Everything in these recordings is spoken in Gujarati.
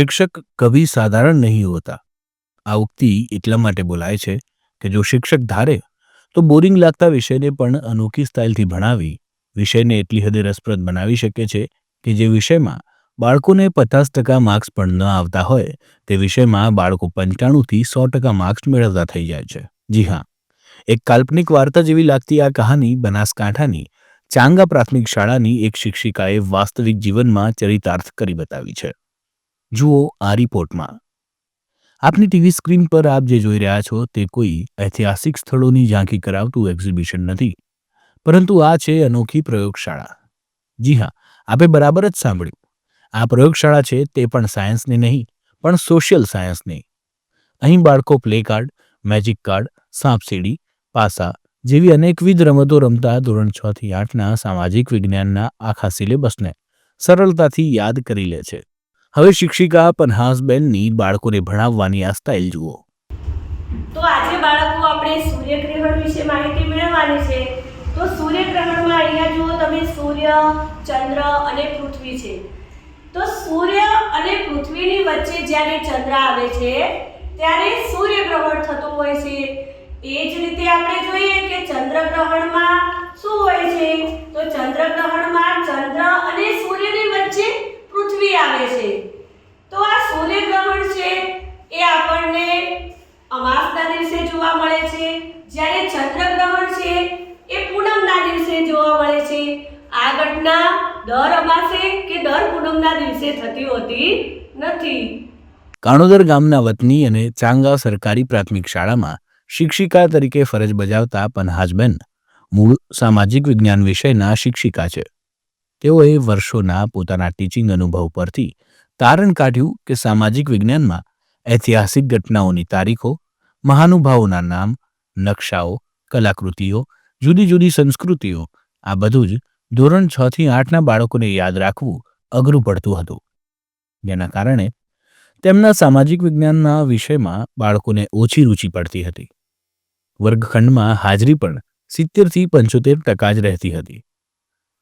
शिक्षक कभी साधारण नहीं होता। આ ઉક્તિ એટલા માટે બોલાય છે કે જો શિક્ષક ધારે તો બોરિંગ લાગતા વિષયને પણ અનોખી સ્ટાઇલથી ભણાવી વિષયને એટલી હદે રસપ્રદ બનાવી શકે છે કે જે વિષયમાં બાળકોને 50% માર્ક્સ પણ ન આવતા હોય તે વિષયમાં બાળકો 95થી 100% માર્ક્સ મેળવતા થઈ જાય છે. જી હા, એક કાલ્પનિક વાર્તા જેવી લાગતી આ કહાની બનાસકાંઠાની ચાંગા પ્રાથમિક શાળાની એક શિક્ષિકાએ વાસ્તવિક જીવનમાં ચરિતાર્થ કરી બતાવી છે. જુઓ આ રિપોર્ટમાં. આપની ટીવી સ્ક્રીન પર આપ જે જોઈ રહ્યા છો તે કોઈ ઐતિહાસિક સ્થળોની ઝાંખી કરાવતું એક્ઝિબિશન નથી, પરંતુ આ છે અનોખી પ્રયોગશાળા. જી હા, આપે બરાબર જ સાંભળ્યું. આ પ્રયોગશાળા છે તે પણ સાયન્સની નહીં, પણ સોશિયલ સાયન્સની. અહીં બાળકો પ્લે કાર્ડ, મેજિક કાર્ડ, સાપસીડી, પાસા જેવી અનેકવિધ રમતો રમતા ધોરણ 6 થી 8ના સામાજિક વિજ્ઞાનના આખા સિલેબસને સરળતાથી યાદ કરી લે છે. હવે શિક્ષિકા પન્હાસબેનની બાળકોને ભણાવવાની આ સ્ટાઇલ જુઓ. તો આજે બાળકો આપણે સૂર્યગ્રહણ વિશે માહિતી મેળવવાની છે. તો સૂર્યગ્રહણમાં અહીંયા જુઓ તમે સૂર્ય, ચંદ્ર અને પૃથ્વી છે. તો સૂર્ય અને પૃથ્વીની વચ્ચે જ્યારે ચંદ્ર આવે છે ત્યારે સૂર્યગ્રહણ થતું હોય છે. એ જ રીતે આપણે જોઈએ કે ચંદ્રગ્રહણમાં શું હોય છે? તો ચંદ્રગ્રહણમાં ચંદ્ર અને સૂર્યની વચ્ચે પૃથ્વી આવે છે. તો આ સૂર્યગ્રહણ છે એ આપણને અમાસના દિવસે જોવા મળે છે, જ્યારે ચંદ્રગ્રહણ છે એ પૂનમના દિવસે જોવા મળે છે. આ ઘટના દર અમાસે કે દર પૂનમના દિવસે થતી હોતી નથી. કાણોદર ગામના વતની અને ચાંગા સરકારી પ્રાથમિક શાળામાં શિક્ષિકા તરીકે ફરજ બજાવતા પન્હાસબેન મૂળ સામાજિક વિજ્ઞાન વિષયના શિક્ષિકા છે. તેઓએ વર્ષોના પોતાના ટીચિંગ અનુભવ પરથી તારણ કાઢ્યું કે સામાજિક વિજ્ઞાનમાં ઐતિહાસિક ઘટનાઓની તારીખો, મહાનુભાવોના નામ, નકશાઓ, કલાકૃતિઓ, જુદી જુદી સંસ્કૃતિઓ આ બધું જ ધોરણ 6 થી 8ના બાળકોને યાદ રાખવું અઘરું પડતું હતું. જેના કારણે તેમના સામાજિક વિજ્ઞાનના વિષયમાં બાળકોને ઓછી રુચિ પડતી હતી. વર્ગખંડમાં હાજરી પણ 70થી 75% જ રહેતી હતી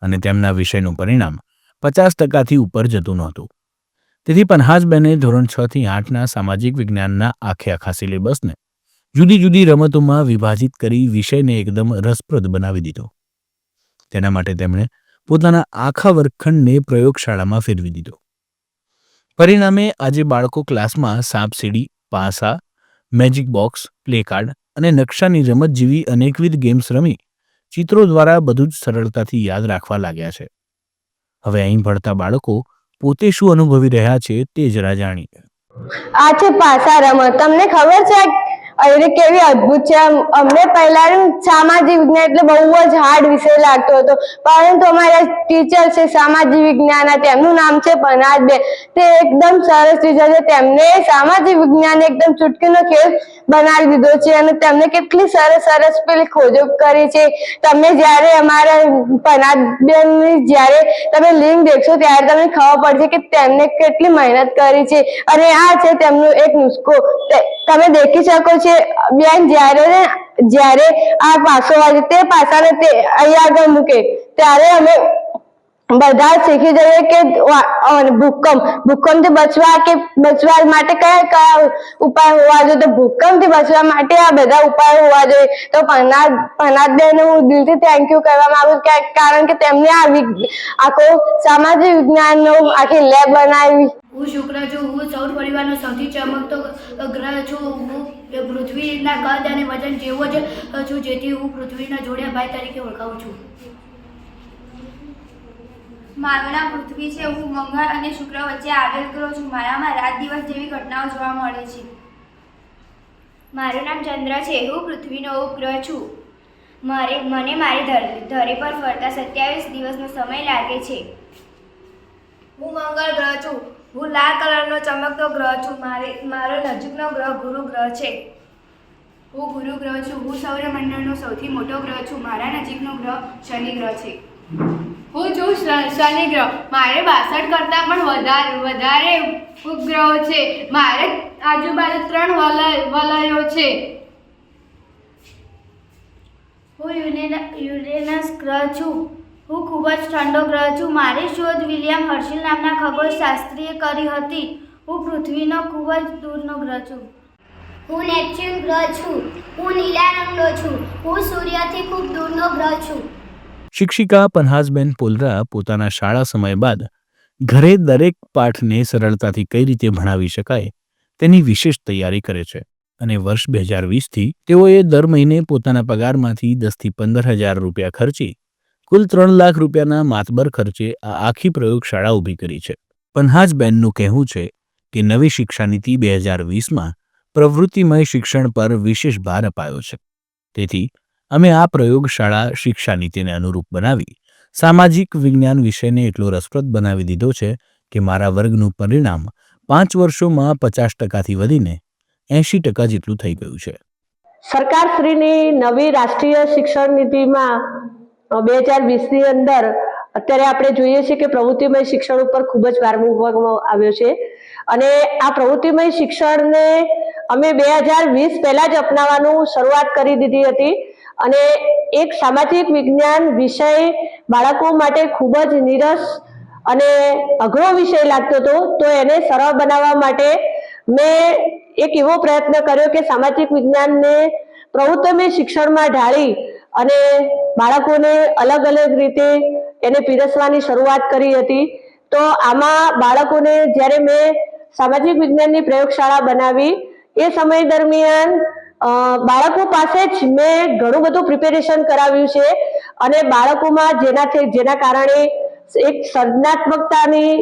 અને તેમના વિષયનું પરિણામ 50%થી ઉપર જતું નહોતું. તેથી પન્હાસબેને ધોરણ 6 થી 8ના સામાજિક વિજ્ઞાનના આખા સિલેબસને જુદી જુદી રમતોમાં વિભાજિત કરી વિષયને એકદમ રસપ્રદ બનાવી દીધો. તેના માટે તેમણે પોતાના આખા વર્ગખંડને પ્રયોગશાળામાં ફેરવી દીધો. પરિણામે આજે બાળકો ક્લાસમાં સાપસીડી, પાસા, મેજિક બોક્સ, પ્લે કાર્ડ અને નકશાની રમત જેવી અનેકવિધ ગેમ્સ રમી ચિત્રો દ્વારા બધું જ સરળતાથી યાદ રાખવા લાગ્યા છે. હવે અહીં ભણતા બાળકો પોતે શું અનુભવી રહ્યા છે તે જરા જાણીએ. આ છે પાસા રમત. તમને ખબર છે એ કેવી અદ્ભુત છે? અમને પહેલા સામાજિક વિજ્ઞાન એટલે બહુ જ હાર્ડ વિષય લાગતો હતો, પરંતુ અમારા ટીચર છે સામાજિક વિજ્ઞાનના, તેમનું નામ છે પન્હાસબેન. તે એકદમ સરસ ટીચર છે. તેમને સામાજિક વિજ્ઞાન એકદમ ચૂટકીનો ખેલ બનાવી દીધો છે અને તેમને કેટલી સરસ પેલી ખોજો કરી છે. તમે જ્યારે અમારા પન્હાસબેનની જ્યારે તમે લિંક દેખશો ત્યારે તમને ખબર પડશે કે તેમને કેટલી મહેનત કરી છે. અને આ છે તેમનો એક નુસ્ખો, તમે દેખી શકો છો બેન. જ્યારે આ પાસો વાગે તે પાસાને તે અહીંયા આગળ મૂકે ત્યારે અમે બધા શીખી જઈએ કે ભૂકંપથી બચવા માટે કયા ઉપાય હોવા જોઈએ. તો ભૂકંપથી બચવા માટે આ બધા ઉપાય હોવા જોઈએ. તો પન્હાસબેનને હું દિલથી થેન્ક યુ કરવા માંગુ છું, કારણ કે તેમને આખો સામાજિક વિજ્ઞાનનો આખી લેબ બનાવી. હું શુક્ર છું. હું સૌર પરિવારનો સૌથી ચમકતો ગ્રહ છું. હું પૃથ્વીના કદ અને વજન જેવો જ છું, જેથી હું પૃથ્વીના જોડિયા ભાઈ તરીકે ઓળખાવું છું. મારું નામ પૃથ્વી છે. હું મંગળ અને શુક્ર વચ્ચે આવેલ ગ્રહ છું. મારામાં રાત દિવસ જેવી ઘટનાઓ જોવા મળે છે. મારું નામ ચંદ્ર છે. હું પૃથ્વીનો ઉપગ્રહ છું. મને મારી ધરી પર ફરતા 27 દિવસનો સમય લાગે છે. હું મંગળ ગ્રહ છું. હું લાલ કલરનો ચમકતો ગ્રહ છું. મારો નજીકનો ગ્રહ ગુરુ ગ્રહ છે. હું ગુરુ ગ્રહ છું. હું સૌરમંડળનો સૌથી મોટો ગ્રહ છું. મારા નજીકનો ગ્રહ શનિ ગ્રહ છે. હું છું શનિ ગ્રહ. મારે 62 કરતાં પણ વધારે ઉપગ્રહો છે. મારે આજુબાજુ 3 વલયો છે. હું યુરેનસ ગ્રહ છું. હું ખૂબ જ ઠંડો ગ્રહ છું. મારી શોધ વિલિયમ હર્શલ નામના ખગોળશાસ્ત્રીએ કરી હતી. હું પૃથ્વીનો ખૂબ જ દૂરનો ગ્રહ છું. હું નેપચ્યુન ગ્રહ છું. હું નીલા રંગનો છું. હું સૂર્યથી ખૂબ દૂરનો ગ્રહ છું. શિક્ષિકા પન્હાસબેન પોલરા પોતાના શાળા સમય બાદ ઘરે દરેક પાઠને સરળતાથી કઈ રીતે ભણાવી શકાય તેની વિશેષ તૈયારી કરે છે અને વર્ષ 2020થી તેઓએ દર મહિને પોતાના પગારમાંથી 10,000 થી 15,000 રૂપિયા ખર્ચી કુલ 3 લાખ રૂપિયાના માતબર ખર્ચે આ આખી પ્રયોગશાળા ઊભી કરી છે. પન્હાસબેનનું કહેવું છે કે નવી શિક્ષા નીતિ 2020માં પ્રવૃત્તિમય શિક્ષણ પર વિશેષ ભાર અપાયો છે. તેથી અમે આ પ્રયોગશાળા શિક્ષા નીતિને અનુરૂપ બનાવી સામાજિક વિજ્ઞાન વિષયને એટલો રસપ્રદ બનાવી દીધો છે કે મારા વર્ગનું પરિણામ 5 વર્ષોમાં 50%થી વધીને 80% જેટલું થઈ ગયું છે. સરકારશ્રીની નવી રાષ્ટ્રીય શિક્ષણ નીતિમાં 2020ની અંદર અત્યારે આપણે જોઈએ છીએ કે પ્રવૃત્તિમય શિક્ષણ ઉપર ખૂબ જ ભાર મૂકવામાં આવ્યો છે અને આ પ્રવૃત્તિમય શિક્ષણને અમે 2020 પહેલા જ અપનાવવાનું શરૂઆત કરી દીધી હતી અને એક સામાજિક વિજ્ઞાન વિષય બાળકો માટે ખૂબ જ નીરસ અને અઘરો વિષય લાગતો હતો, તો એને સરળ બનાવવા માટે મેં એક એવો પ્રયત્ન કર્યો કે સામાજિક વિજ્ઞાનને પ્રવૃત્તિમય શિક્ષણમાં ઢાળી અને બાળકોને અલગ અલગ રીતે એને પીરસવાની શરૂઆત કરી હતી. તો આમાં બાળકોને જ્યારે મેં સામાજિક વિજ્ઞાનની પ્રયોગશાળા બનાવી એ સમય દરમિયાન બાળકો પાસે જ મેં ઘણું બધું પ્રિપેરેશન કરાવ્યું છે અને બાળકોમાં જેના કારણે એક સર્જનાત્મકતાની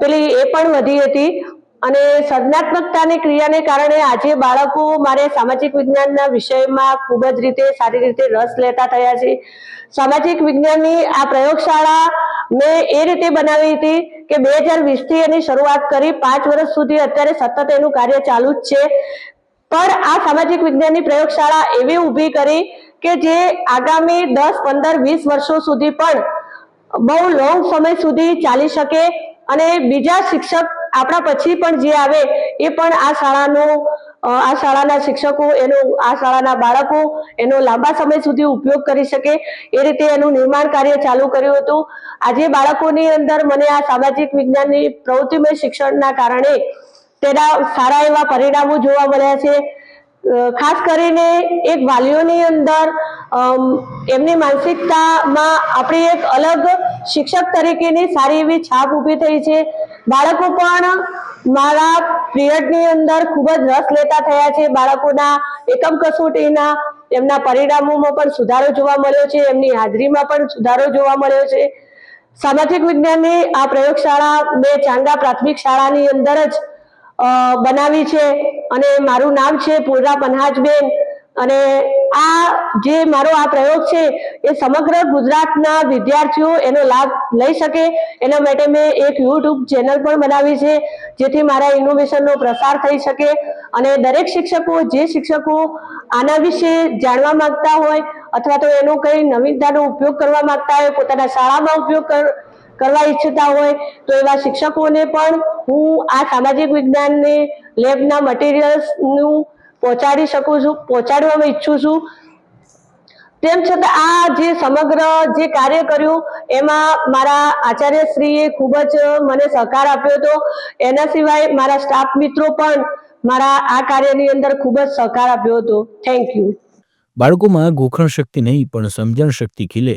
પેલી એ પણ વધી હતી અને સર્જનાત્મકતાની ક્રિયાને કારણે આજે બાળકો મારે સામાજિક વિજ્ઞાનના વિષયમાં ખૂબ જ રીતે સારી રીતે રસ લેતા થયા છે. સામાજિક વિજ્ઞાનની આ પ્રયોગશાળા મેં એ રીતે બનાવી હતી કે 2020થી એની શરૂઆત કરી 5 વર્ષ સુધી અત્યારે સતત એનું કાર્ય ચાલુ જ છે. પણ આ સામાજિક વિજ્ઞાનની પ્રયોગશાળા એવી ઊભી કરી કે જે આગામી 10, 15, 20 વર્ષો સુધી પણ બહુ લોંગ સમય સુધી ચાલી શકે અને બીજા શિક્ષક આપણા પછી પણ જે આવે એ પણ આ શાળાના શિક્ષકો આ શાળાના બાળકો એનો લાંબા સમય સુધી ઉપયોગ કરી શકે એ રીતે એનું નિર્માણ કાર્ય ચાલુ કર્યું હતું. આજે બાળકોની અંદર મને આ સામાજિક વિજ્ઞાનની પ્રવૃત્તિમય શિક્ષણના કારણે તેના સારા એવા પરિણામો જોવા મળ્યા છે. ખાસ કરીને એક વાલીઓની અંદર એમની માનસિકતામાં આપણી એક અલગ શિક્ષક તરીકેની સારી એવી છાપ ઊભી થઈ છે. બાળકો પણ મારા પિરિયડની અંદર ખૂબ જ રસ લેતા થયા છે. બાળકોના એકમ કસોટીના એમના પરિણામોમાં પણ સુધારો જોવા મળ્યો છે, એમની હાજરીમાં પણ સુધારો જોવા મળ્યો છે. સામાજિક વિજ્ઞાનની આ પ્રયોગશાળા મેં ચાંગા પ્રાથમિક શાળાની અંદર જ બનાવી છે અને મારું નામ છે પોલરા પન્હાસબેન અને આ જે મારો આ પ્રયોગ છે એ સમગ્ર ગુજરાતના વિદ્યાર્થીઓ એનો લાભ લઈ શકે એના માટે મેં એક યુટ્યુબ ચેનલ પણ બનાવી છે જેથી મારા ઇનોવેશનનો પ્રસાર થઈ શકે અને દરેક જે શિક્ષકો આના વિશે જાણવા માંગતા હોય અથવા તો એનો કંઈ નવીનતાનો ઉપયોગ કરવા માંગતા હોય, પોતાના શાળામાં ઉપયોગ કરવા ઈચ્છતા હોય તો એવા શિક્ષકોને પણ હું આ સામાજિક વિજ્ઞાનની લેબના મટીરિયલ્સનું પહોંચાડવામાં ઈચ્છું છું. તેમ છતાં આ જે સમગ્ર જે કાર્ય કર્યું એમાં મારા આચાર્યશ્રીએ ખૂબ જ મને સહકાર આપ્યો હતો. એના સિવાય મારા સ્ટાફ મિત્રો પણ મારા આ કાર્યની અંદર ખૂબ જ સહકાર આપ્યો હતો. Thank you. બાળકોમાં ગોખણ શક્તિ નહીં પણ સમજણ શક્તિ ખીલે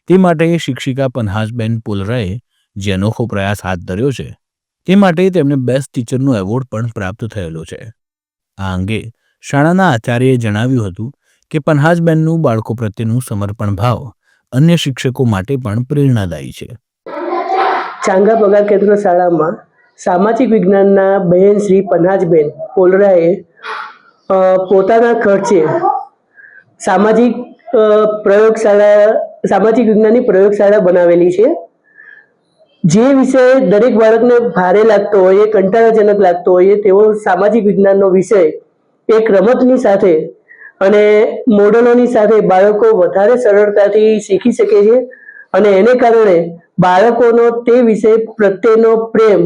તે માટે શિક્ષિકા પન્હાસબેન પોલરાએ જે અનોખો પ્રયાસ હાથ ધર્યો છે તે માટે તેમને બેસ્ટ ટીચરનો એવોર્ડ પણ પ્રાપ્ત થયેલો છે. આ અંગે શાળાના આચાર્યએ જણાવ્યું હતું કે પન્હાસબેનનું બાળકો પ્રત્યેનું સમર્પણ ભાવ અન્ય શિક્ષકો માટે પણ પ્રેરણાદાયી છે. ચાંગા પગાર કેન્દ્ર શાળામાં સામાજિક વિજ્ઞાનના બહેન શ્રી પન્હાસબેન પોલરાએ પોતાના ખર્ચે સામાજિક વિજ્ઞાનની પ્રયોગશાળા બનાવેલી છે. જે વિષય દરેક બાળકને ભારે લાગતો હોય, કંટાળાજનક લાગતો હોય તેવો સામાજિક વિજ્ઞાનનો વિષય એક રમતની સાથે અને મોડલોની સાથે બાળકો વધારે સરળતાથી શીખી શકે છે અને એને કારણે બાળકોનો તે વિષય પ્રત્યેનો પ્રેમ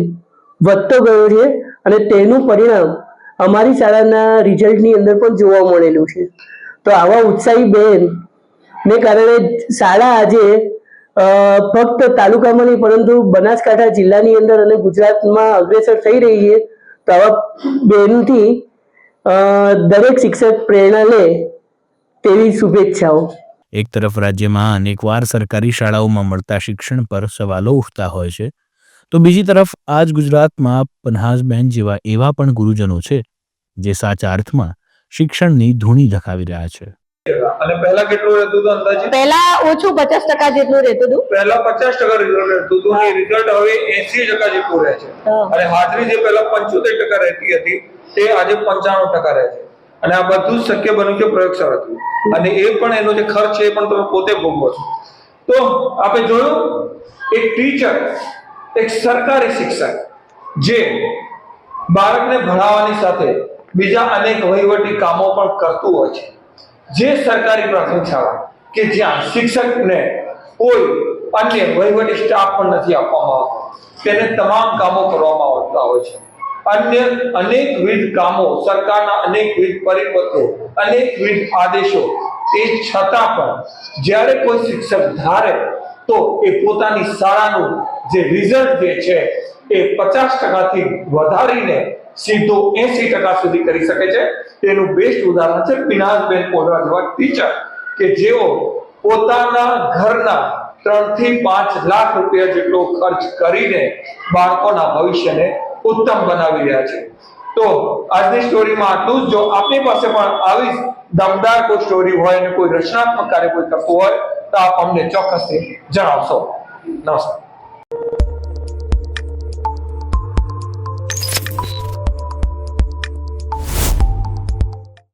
વધતો ગયો છે અને તેનું પરિણામ અમારી શાળાના રિઝલ્ટની અંદર પણ જોવા મળેલું છે. તો આવા ઉત્સાહી બહેનને કારણે શાળા આજે ફક્ત તાલુકામાં નહીં પરંતુ બનાસકાંઠા જિલ્લાની અંદર અને ગુજરાતમાં અગ્રેસર થઈ રહી છે. તો આવા બહેનથી દરેક શિક્ષક પ્રેરણા લે તેવી શુભેચ્છાઓ. એક તરફ રાજ્યમાં અનેકવાર સરકારી શાળાઓમાં મળતા શિક્ષણ પર સવાલો ઉઠતા હોય છે, તો બીજી તરફ આજ ગુજરાતમાં પન્હાસબેન જેવા એવા પણ ગુરુજનો છે જે સાચા અર્થમાં શિક્ષણની ધૂણી ધખાવી રહ્યા છે. અને પહેલા કેટલું રહેતું હતું અંદાજે? પહેલા ઓછું 50% જેટલું રહેતું હતું. પહેલા 50% રિઝલ્ટ રહેતું હતું અને રિઝલ્ટ હવે 80% જેટલું રહે છે. અને હાજરી જે પહેલા 75% રહેતી હતી તે આજે 95% રહે છે. અને આ બધું શક્ય બન્યું છે પ્રયોગશાળાથી. અને એ પણ એનો જે ખર્ચ છે એ પણ તમે પોતે ભોગવો છો. તો આપણે જોયું એક ટીચર, એક સરકારી શિક્ષક જે બાળકને ભણાવવાની સાથે બીજા અનેક વહીવટી કામો પણ કરતું હોય છે. જે સરકારી પ્રાથમિક શાળા કે જ્યાં શિક્ષકને કોઈ અન્ય વહીવટી સ્ટાફ પણ નથી આપવામાં આવતો, તેને તમામ કામો કરવામાં આવતા હોય છે. અન્ય અનેકવિધ કામો, સરકારના અનેકવિધ પરિપત્રો, અનેકવિધ આદેશો, તે છતાં પણ જ્યારે કોઈ શિક્ષક ધારે તો એ પોતાની શાળાનું જે રિઝલ્ટ જે છે એ 50%થી વધારીને સીધો 80% સુધી કરી શકે છે. તેનું બેસ્ટ ઉદાહરણ છે પિનાસબેન પોડવા જેવા ટીચર કે જેઓ પોતાના ઘરના 3 થી 5 લાખ રૂપિયા જેટલો ખર્ચ કરીને બાળકોના ભવિષ્યને ઉત્તમ બનાવી રહ્યા છે. તો આજની સ્ટોરીમાં આટલું જ. જો આપની પાસે પણ આવી દમદાર કોઈ સ્ટોરી હોય અને કોઈ રચનાત્મક કાર્ય કોઈ કરતું હોય તો આપ અમને ચોક્કસથી જણાવશો. નમસ્કાર.